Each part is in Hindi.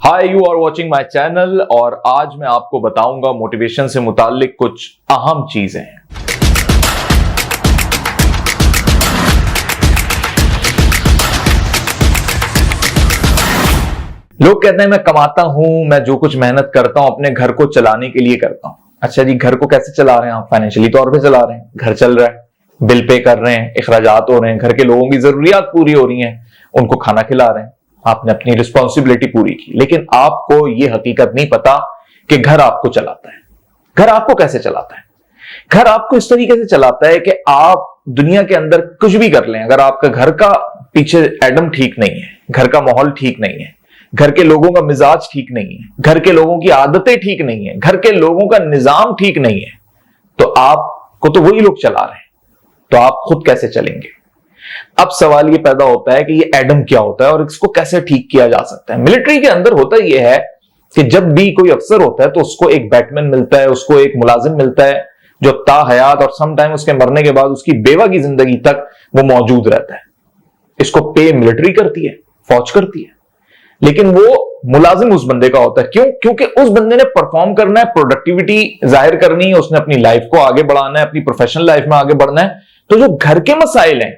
Hi, you are watching my channel और आज मैं आपको बताऊंगा मोटिवेशन से मुताल्लिक कुछ अहम चीजें। लोग कहते हैं मैं कमाता हूं, मैं जो कुछ मेहनत करता हूं अपने घर को चलाने के लिए करता हूं। अच्छा जी, घर को कैसे चला रहे हैं आप? फाइनेंशियली तौर पे चला रहे हैं, घर चल रहा है, बिल पे कर रहे हैं, अखराजात हो रहे हैं, घर के लोगों की जरूरियात पूरी हो रही हैं, उनको खाना खिला रहे हैं, आपने अपनी रिस्पॉन्सिबिलिटी पूरी की। लेकिन आपको यह हकीकत नहीं पता कि घर आपको चलाता है। घर आपको कैसे चलाता है? घर आपको इस तरीके से चलाता है कि आप दुनिया के अंदर कुछ भी कर लें, अगर आपका घर का पीछे एडम ठीक नहीं है, घर का माहौल ठीक नहीं है, घर के लोगों का मिजाज ठीक नहीं है, घर के लोगों की आदतें ठीक नहीं है, घर के लोगों का निजाम ठीक नहीं है, तो आपको तो वही लोग चला रहे हैं, तो आप खुद कैसे चलेंगे? अब सवाल ये पैदा होता है कि ये एडम क्या होता है और इसको कैसे ठीक किया जा सकता है। मिलिट्री के अंदर होता यह है कि जब भी कोई अफसर होता है तो उसको एक बैटमैन मिलता है, उसको एक मुलाजिम मिलता है जो ताहयात और समटाइम उसके मरने के बाद उसकी बेवा की जिंदगी तक वो मौजूद रहता है। इसको पे मिलिट्री करती है, फौज करती है, लेकिन वो मुलाजिम उस बंदे का होता है। क्यों? क्योंकि उस बंदे ने परफॉर्म करना है, प्रोडक्टिविटी जाहिर करनी है, उसने अपनी लाइफ को आगे बढ़ाना है, अपनी प्रोफेशनल लाइफ में आगे बढ़ना है। तो जो घर के मसाइल हैं,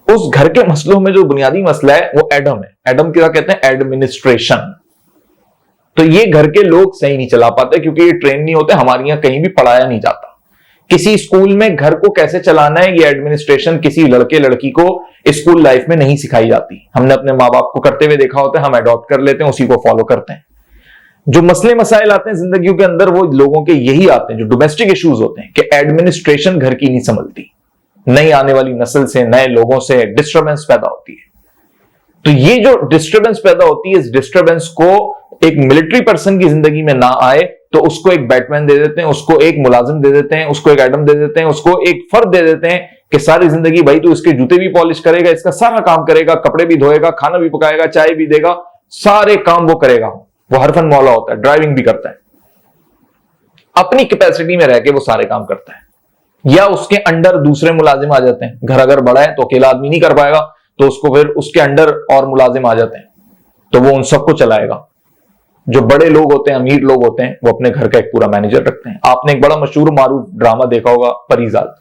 उस घर के मसलों में जो बुनियादी मसला है वो एडम है। एडम क्या कहते हैं? एडमिनिस्ट्रेशन। तो ये घर के लोग सही नहीं चला पाते क्योंकि ये ट्रेन नहीं होते, हमारे यहां कहीं भी पढ़ाया नहीं जाता। किसी स्कूल में घर को कैसे चलाना है, ये एडमिनिस्ट्रेशन किसी लड़के लड़की को स्कूल लाइफ में नहीं सिखाई जाती। हमने अपने माँ बाप को करते हुए देखा होता है, हम अडॉप्ट कर लेते हैं, उसी को फॉलो करते हैं। जो मसले मसाइल आते हैं जिंदगी के अंदर वो लोगों के यही आते हैं, जो डोमेस्टिक इश्यूज होते हैं कि एडमिनिस्ट्रेशन घर की नहीं संभलती। नई आने वाली नस्ल से, नए लोगों से डिस्टर्बेंस पैदा होती है। तो ये जो डिस्टर्बेंस पैदा होती है, इस डिस्टर्बेंस को एक मिलिट्री पर्सन की जिंदगी में ना आए तो उसको एक बैटमैन दे देते हैं, उसको एक मुलाजिम दे देते हैं, उसको एक एडम दे देते हैं, उसको एक फर्द दे देते हैं कि सारी जिंदगी भाई तू इसके जूते भी पॉलिश करेगा, इसका सारा काम करेगा, कपड़े भी धोएगा, खाना भी पकाएगा, चाय भी देगा, सारे काम वो करेगा। वो हरफन मौला होता है, ड्राइविंग भी करता है, अपनी कैपेसिटी में रह के वो सारे काम करता है। या उसके अंडर दूसरे मुलाजिम आ जाते हैं। घर अगर बड़ा है तो अकेला आदमी नहीं कर पाएगा, तो उसको फिर उसके अंडर और मुलाजिम आ जाते हैं, तो वो उन सबको चलाएगा। जो बड़े लोग होते हैं, अमीर लोग होते हैं, वो अपने घर का एक पूरा मैनेजर रखते हैं। आपने एक बड़ा मशहूर मारूफ ड्रामा देखा होगा, परीजाद।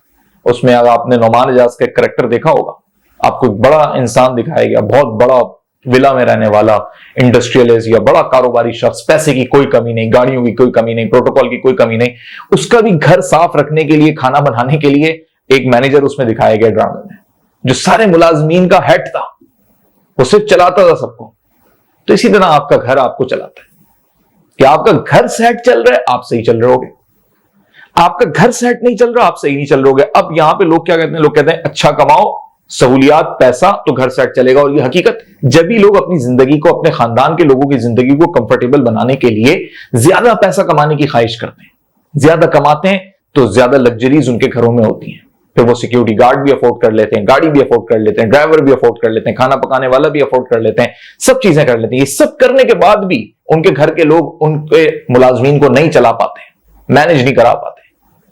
उसमें अगर आपने नोमान एजाज का कैरेक्टर देखा होगा, आपको एक बड़ा इंसान दिखाया गया, बहुत बड़ा विला में रहने वाला इंडस्ट्रियलिस्ट या बड़ा कारोबारी शख्स, पैसे की कोई कमी नहीं, गाड़ियों की कोई कमी नहीं, प्रोटोकॉल की कोई कमी नहीं। उसका भी घर साफ रखने के लिए, खाना बनाने के लिए एक मैनेजर उसमें दिखाया गया ड्रामे में, जो सारे मुलाजमीन का हेड था, वो सिर्फ चलाता था सबको। तो इसी तरह आपका घर आपको चलाता है कि आपका घर सेट चल रहा है, आप सही चल रहे होगे। आपका घर सेट नहीं चल रहा, आप सही नहीं चल रहे होगे। अब यहां पे लोग क्या कहते हैं? लोग कहते हैं अच्छा कमाओ, सहूलियात, पैसा, तो घर सेट चलेगा। और ये हकीकत, जब भी लोग अपनी जिंदगी को, अपने खानदान के लोगों की जिंदगी को कंफर्टेबल बनाने के लिए ज्यादा पैसा कमाने की ख्वाहिश करते हैं, ज्यादा कमाते हैं, तो ज्यादा लग्जरीज उनके घरों में होती हैं। फिर वो सिक्योरिटी गार्ड भी अफोर्ड कर लेते हैं, गाड़ी भी अफोर्ड कर लेते हैं, ड्राइवर भी अफोर्ड कर लेते हैं, खाना पकाने वाला भी अफोर्ड कर लेते हैं, सब चीजें कर लेते हैं। ये सब करने के बाद भी उनके घर के लोग उनके मुलाजमीन को नहीं चला पाते, मैनेज नहीं करा पाते।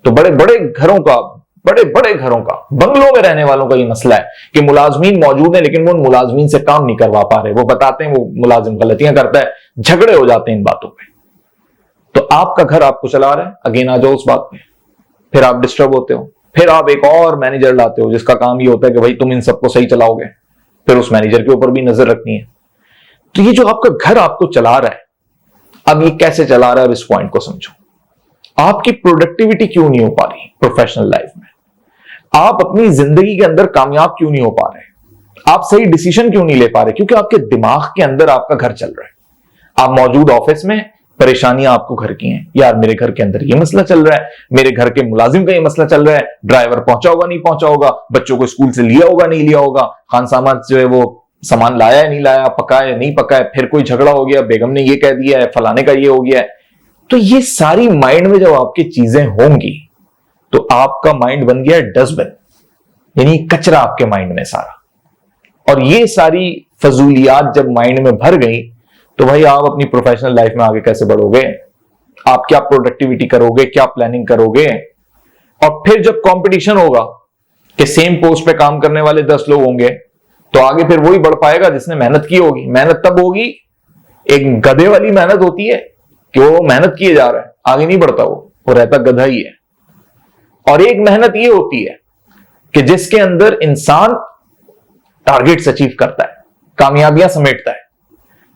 तो बड़े बड़े घरों का, बंगलों में रहने वालों का ये मसला है कि मुलाजमीन मौजूद है लेकिन वो उन मुलाजमीन से काम नहीं करवा पा रहे। वो बताते हैं वो मुलाजिम गलतियां करता है, झगड़े हो जाते हैं इन बातों पे। तो आपका घर आपको चला रहा है, अगेन आ जाओ उस बात पे। फिर आप डिस्टर्ब होते हो, फिर आप एक और मैनेजर लाते हो जिसका काम ये होता है कि भाई तुम इन सबको सही चलाओगे, फिर उस मैनेजर के ऊपर भी नजर रखनी है। तो ये जो आपका घर आपको चला रहा है, अब ये कैसे चला रहा है, अब इस पॉइंट को समझो। आपकी प्रोडक्टिविटी क्यों नहीं हो पा रही प्रोफेशनल लाइफ में? आप अपनी जिंदगी के अंदर कामयाब क्यों नहीं हो पा रहे? आप सही डिसीजन क्यों नहीं ले पा रहे? क्योंकि आपके दिमाग के अंदर आपका घर चल रहा है। आप मौजूद ऑफिस में, परेशानियां आपको घर की हैं। यार मेरे घर के अंदर ये मसला चल रहा है, मेरे घर के मुलाजिम का ये मसला चल रहा है, ड्राइवर पहुंचा होगा नहीं पहुंचा होगा, बच्चों को स्कूल से लिया होगा नहीं लिया होगा, खान सामान जो है वो सामान लाया है नहीं लाया, पका है नहीं पका है, फिर कोई झगड़ा हो गया, बेगम ने ये कह दिया है, फलाने का ये हो गया है। तो ये सारी माइंड में जब आपकी चीजें होंगी तो आपका माइंड बन गया डस्टबिन, यानी कचरा आपके माइंड में सारा। और ये सारी फजूलियात जब माइंड में भर गई तो भाई आप अपनी प्रोफेशनल लाइफ में आगे कैसे बढ़ोगे? आप क्या प्रोडक्टिविटी करोगे, क्या प्लानिंग करोगे? और फिर जब कंपटीशन होगा कि सेम पोस्ट पे काम करने वाले 10 लोग होंगे, तो आगे फिर वही बढ़ पाएगा जिसने मेहनत की होगी। मेहनत तब होगी एक गधे वाली मेहनत होती है कि वो मेहनत किए जा रहा है, आगे नहीं बढ़ता, वो रहता गधा ही है। और एक मेहनत ये होती है कि जिसके अंदर इंसान टारगेट्स अचीव करता है, कामयाबियां समेटता है।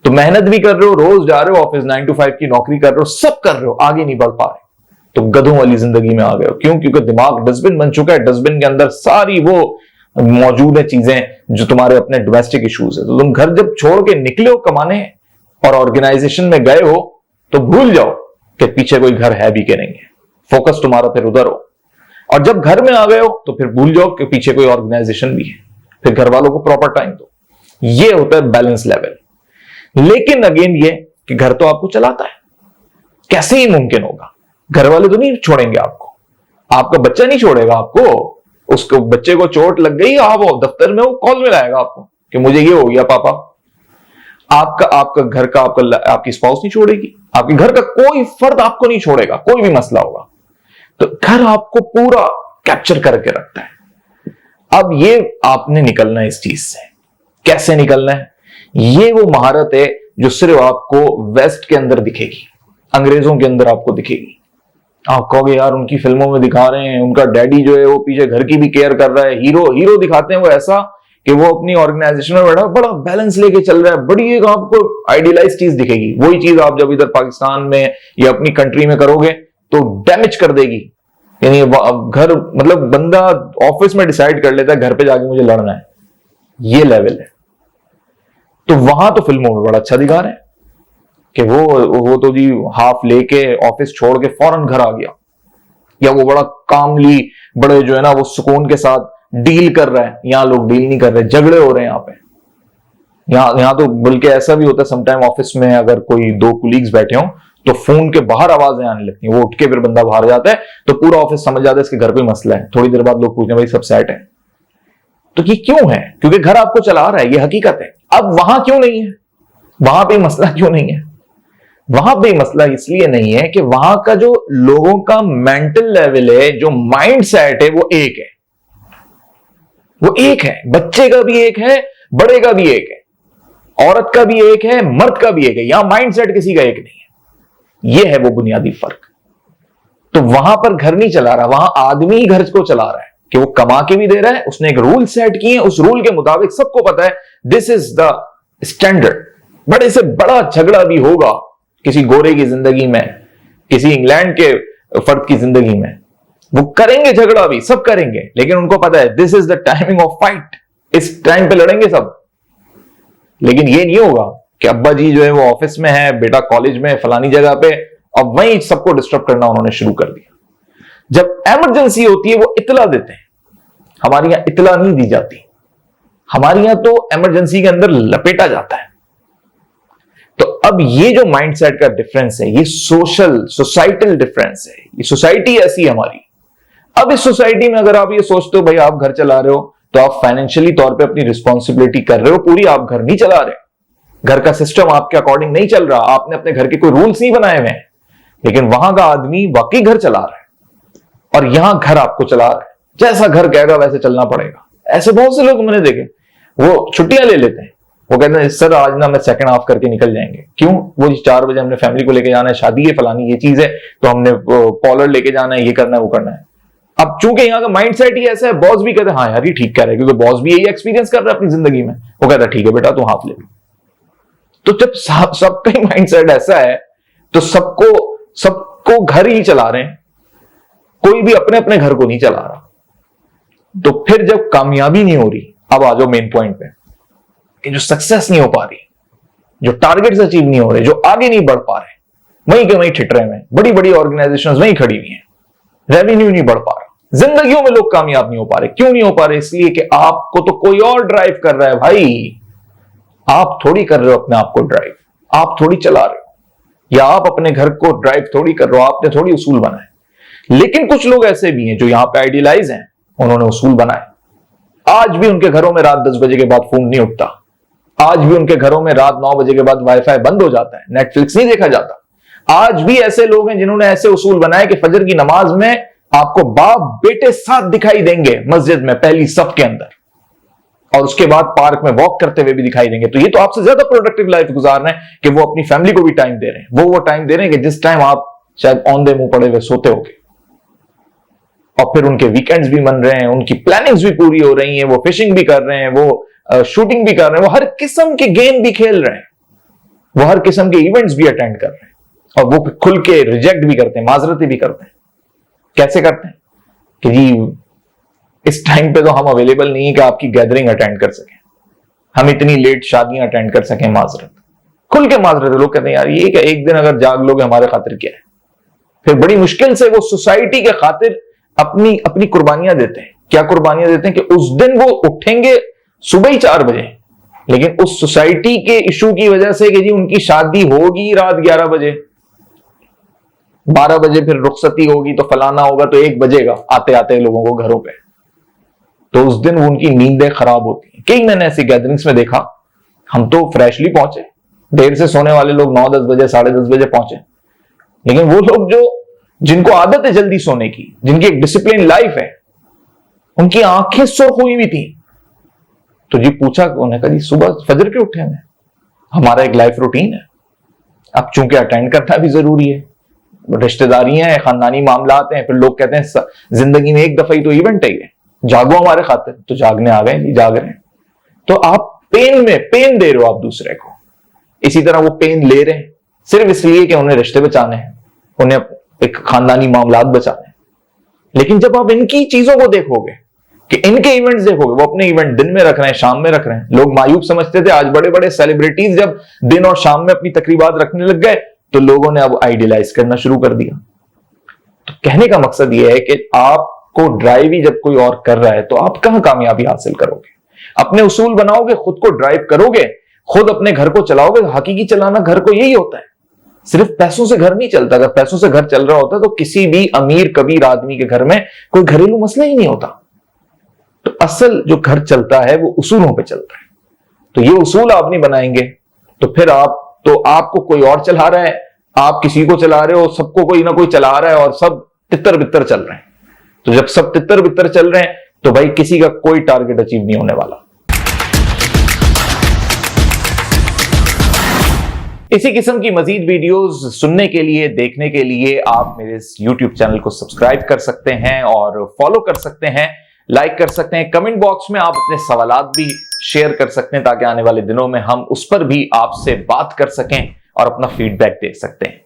तो मेहनत भी कर रहे हो, रोज जा रहे हो ऑफिस, 9 to 5 की नौकरी कर रहे हो, सब कर रहे हो, आगे नहीं बढ़ पा रहे, तो गधों वाली जिंदगी में आ गए हो। क्यों? क्योंकि दिमाग डस्टबिन बन चुका है, डस्टबिन के अंदर सारी वो मौजूद है चीजें जो तुम्हारे अपने डोमेस्टिक इश्यूज है। तो तुम घर जब छोड़ के निकले हो कमाने और ऑर्गेनाइजेशन में गए हो, तो भूल जाओ कि पीछे कोई घर है भी कि नहीं है, फोकस तुम्हारा फिर उधर हो। और जब घर में आ गए हो तो फिर भूल जाओ कि पीछे कोई ऑर्गेनाइजेशन भी है, फिर घर वालों को प्रॉपर टाइम दो। ये होता है बैलेंस लेवल। लेकिन अगेन ये कि घर तो आपको चलाता है, कैसे ही मुमकिन होगा? घर वाले तो नहीं छोड़ेंगे आपको, आपका बच्चा नहीं छोड़ेगा आपको। उसको बच्चे को चोट लग गई, आप वो दफ्तर में वो कॉल में लाएगा आपको कि मुझे ये हो गया पापा। आपका घर का आपकी स्पाउस नहीं छोड़ेगी, आपके घर का कोई फर्द आपको नहीं छोड़ेगा, कोई भी मसला होगा। तो घर आपको पूरा कैप्चर करके रखता है। अब ये आपने निकलना है इस चीज से। कैसे निकलना है? ये वो महारत है जो सिर्फ आपको वेस्ट के अंदर दिखेगी, अंग्रेजों के अंदर आपको दिखेगी। आप कहोगे यार उनकी फिल्मों में दिखा रहे हैं उनका डैडी जो है वो पीछे घर की भी केयर कर रहा है, हीरो दिखाते हैं वो ऐसा कि वो अपनी ऑर्गेनाइजेशन में बड़ा बैलेंस लेके चल रहा है, बड़ी एक आपको आइडियलाइज चीज दिखेगी। वही चीज आप जब इधर पाकिस्तान में या अपनी कंट्री में करोगे तो डैमेज कर देगी। यानी घर मतलब बंदा ऑफिस में डिसाइड कर लेता है घर पे जाके मुझे लड़ना है, ये लेवल है। तो वहां तो फिल्मों में बड़ा अच्छा दिखा रहे हैं कि वो तो जी हाफ लेके ऑफिस छोड़ के फौरन घर आ गया, या वो बड़ा कामली बड़े जो है ना वो सुकून के साथ डील कर रहा है। यहां लोग डील नहीं कर रहे, झगड़े हो रहे हैं यहाँ पे। यहां तो बल्कि ऐसा भी होता है समटाइम ऑफिस में अगर कोई दो कुलीग्स बैठे हो तो फोन के बाहर आवाजें आने लगती हैं, वो उठ के फिर बंदा बाहर जाता है तो पूरा ऑफिस समझ जाता है इसके घर पे मसला है। थोड़ी देर बाद लोग पूछते हैं भाई सब सेट है। तो ये क्यों है? क्योंकि घर आपको चला रहा है, ये हकीकत है। अब वहां क्यों नहीं है? वहां पे मसला क्यों नहीं है? वहां पे मसला इसलिए नहीं है कि वहां का जो लोगों का मेंटल लेवल है, जो माइंड सेट है, वो एक है। वो एक है, बच्चे का भी एक है, बड़े का भी एक है, औरत का भी एक है, मर्द का भी एक है। यहां माइंड सेट किसी का एक नहीं है। यह है वो बुनियादी फर्क। तो वहां पर घर नहीं चला रहा, वहां आदमी घर को चला रहा है कि वो कमा के भी दे रहा है, उसने एक रूल सेट किए, उस रूल के मुताबिक सबको पता है दिस इज द स्टैंडर्ड। बड़े से बड़ा झगड़ा भी होगा किसी गोरे की जिंदगी में, किसी इंग्लैंड के फर्द की जिंदगी में, वो करेंगे झगड़ा भी, सब करेंगे, लेकिन उनको पता है this is the timing of fight, इस टाइम पे लड़ेंगे सब। लेकिन ये नहीं होगा कि अब्बा जी जो है वो ऑफिस में है, बेटा कॉलेज में फलानी जगह पे, अब वहीं सबको डिस्टर्ब करना उन्होंने शुरू कर दिया। जब इमरजेंसी होती है वो इतला देते हैं, हमारे यहां इतला नहीं दी जाती, हमारे यहां तो इमरजेंसी के अंदर लपेटा जाता है। तो अब ये जो माइंडसेट का डिफरेंस है, ये सोसाइटल डिफरेंस है। ये सोसाइटी ऐसी है हमारी। अब इस सोसाइटी में अगर आप ये सोचते हो भाई आप घर चला रहे हो तो आप फाइनेंशियली तौर पे अपनी रिस्पॉन्सिबिलिटी कर रहे हो पूरी, आप घर नहीं चला रहे, घर का सिस्टम आपके अकॉर्डिंग नहीं चल रहा, आपने अपने घर के कोई रूल्स नहीं बनाए हुए हैं, लेकिन वहां का आदमी वाकई घर चला रहा है और यहां घर आपको चला रहा है, जैसा घर कहेगा वैसे चलना पड़ेगा। ऐसे बहुत से लोग मैंने देखे, वो छुट्टियां ले लेते हैं, वो कहते हैं सर आज ना मैं सेकंड हाफ करके निकल जाएंगे। क्यों? वो 4 बजे हमने फैमिली को लेके जाना है, शादी है, फलानी ये चीज है, तो हमने कॉलर लेके जाना है, ये करना है, वो करना है। अब चूंकि यहाँ का माइंडसेट ही ऐसा है, बॉस भी कहते हैं हाँ यार ये ठीक कह रहा है, क्योंकि बॉस भी यही एक्सपीरियंस कर रहा है अपनी जिंदगी में। वो कहता है ठीक है बेटा तू हाफ ले। तो जब सबका ही माइंडसेट ऐसा है तो सबको घर ही चला रहे हैं, कोई भी अपने अपने घर को नहीं चला रहा। तो फिर जब कामयाबी नहीं हो रही, अब आ जाओ मेन पॉइंट पे, कि जो सक्सेस नहीं हो पा रही, जो टारगेट्स अचीव नहीं हो रहे, जो आगे नहीं बढ़ पा रहे, वहीं के वहीं ठिठरे में, बड़ी बड़ी ऑर्गेनाइजेशंस वहीं खड़ी हुई हैं, रेवेन्यू नहीं बढ़ पा रहा, जिंदगियों में लोग कामयाब नहीं हो पा रहे। क्यों नहीं हो पा रहे? इसलिए कि आपको तो कोई और ड्राइव कर रहा है भाई, आप थोड़ी कर रहे हो अपने आप को ड्राइव, आप थोड़ी चला रहे हो, या आप अपने घर को ड्राइव थोड़ी कर रहे हो, आपने थोड़ी उसूल बनाए। लेकिन कुछ लोग ऐसे भी हैं जो यहां पे आइडियलाइज हैं, उन्होंने उसूल बनाए। आज भी उनके घरों में रात 10 बजे के बाद फोन नहीं उठता, आज भी उनके घरों में रात 9 बजे के बाद वाईफाई बंद हो जाता है, नेटफ्लिक्स नहीं देखा जाता। आज भी ऐसे लोग हैं जिन्होंने ऐसे उसूल बनाए कि फजर की नमाज में आपको बाप बेटे साथ दिखाई देंगे मस्जिद में पहली सफ के अंदर। और उसके बाद पार्क में वॉक करते हुए भी दिखाई देंगे, तो ये तो आपसे ज्यादा प्रोडक्टिव लाइफ गुजार रहे हैं कि वो अपनी फैमिली को भी टाइम दे रहे हैं। वो टाइम दे रहे हैं कि जिस टाइम आप शायद औंधे मुंह पड़े हुए सोते होगे। और फिर उनके वीकेंड्स भी बन रहे हैं, उनकी प्लानिंग्स भी पूरी हो रही हैं, वो फिशिंग भी कर रहे हैं, वो शूटिंग भी कर रहे हैं, वो हर किस्म के गेम भी खेल रहे हैं, वो हर किस्म के इवेंट्स भी अटेंड कर रहे हैं, और वो खुल के रिजेक्ट भी करते हैं, माजरतें भी करते हैं। कैसे करते हैं कि जी इस टाइम पे तो हम अवेलेबल नहीं है कि आपकी गैदरिंग अटेंड कर सकें, हम इतनी लेट शादियां अटेंड कर सकें, माजरत खुल के माजरत। लोग कहते हैं यार ये क्या, एक दिन अगर जाग लोगे हमारे खातिर क्या है। फिर बड़ी मुश्किल से वो सोसाइटी के खातिर अपनी अपनी कुर्बानियां देते हैं। क्या कुर्बानियां देते हैं कि उस दिन वो उठेंगे सुबह ही 4 बजे, लेकिन उस सोसाइटी के इशू की वजह से कि जी उनकी शादी होगी रात 11 बजे, 12 बजे फिर रुखसती होगी तो फलाना होगा, तो 1 बजेगा आते आते लोगों को घरों पे, तो उस दिन उनकी नींदें खराब होती हैं। कई मैंने ऐसी गैदरिंग्स में देखा, हम तो फ्रेशली पहुंचे, देर से सोने वाले लोग 9-10 बजे 10:30 बजे पहुंचे, लेकिन वो लोग जो जिनको आदत है जल्दी सोने की, जिनकी एक डिसिप्लिन लाइफ है, उनकी आंखें सुर्ख हुई भी थी। तो जी पूछा, उन्होंने कहा जी सुबह फजर के उठे हैं, हमारा एक लाइफ रूटीन है, अब चूंकि अटेंड करना भी जरूरी है, रिश्तेदारियां हैं, खानदानी मामला हैं, फिर लोग कहते हैं जिंदगी में एक दफा ही तो इवेंट है ये, जागो हमारे खातिर, तो जागने आ गए, जाग रहे हैं। तो आप पेन दे रहे हो आप दूसरे को, इसी तरह वो पेन ले रहे हैं सिर्फ इसलिए कि उन्हें रिश्ते बचाने हैं, उन्हें एक खानदानी मामलात बचाने हैं। लेकिन जब आप इनकी चीजों को देखोगे कि इनके इवेंट्स देखोगे, वो अपने इवेंट दिन में रख रहे हैं, शाम में रख रहे हैं। लोग मायूब समझते थे, आज बड़े बड़े सेलिब्रिटीज जब दिन और शाम में अपनी तकरीबात रखने लग गए तो लोगों ने अब आइडियलाइज करना शुरू कर दिया। तो कहने का मकसद यह है कि आपको ड्राइव ही जब कोई और कर रहा है तो आप कहां कामयाबी हासिल करोगे। अपने उसूल बनाओगे, खुद को ड्राइव करोगे, खुद अपने घर को चलाओगे। हकीकी चलाना घर को यही होता है, सिर्फ पैसों से घर नहीं चलता। अगर पैसों से घर चल रहा होता तो किसी भी अमीर कबीर आदमी के घर में कोई घरेलू मसला ही नहीं होता। तो असल जो घर चलता है वो उसूलों पे चलता है। तो ये उसूल आप नहीं बनाएंगे तो फिर आपको कोई और चला रहा है, आप किसी को चला रहे हो, सबको कोई ना कोई चला रहा है और सब तितर बितर चल रहे हैं। तो जब सब तितर बितर चल रहे हैं तो भाई किसी का कोई टारगेट अचीव नहीं होने वाला। इसी किस्म की मजीद वीडियोस सुनने के लिए, देखने के लिए आप मेरे इस YouTube चैनल को सब्सक्राइब कर सकते हैं और फॉलो कर सकते हैं, लाइक कर सकते हैं। कमेंट बॉक्स में आप अपने सवालात भी शेयर कर सकते हैं ताकि आने वाले दिनों में हम उस पर भी आपसे बात कर सकें और अपना फीडबैक दे सकते हैं।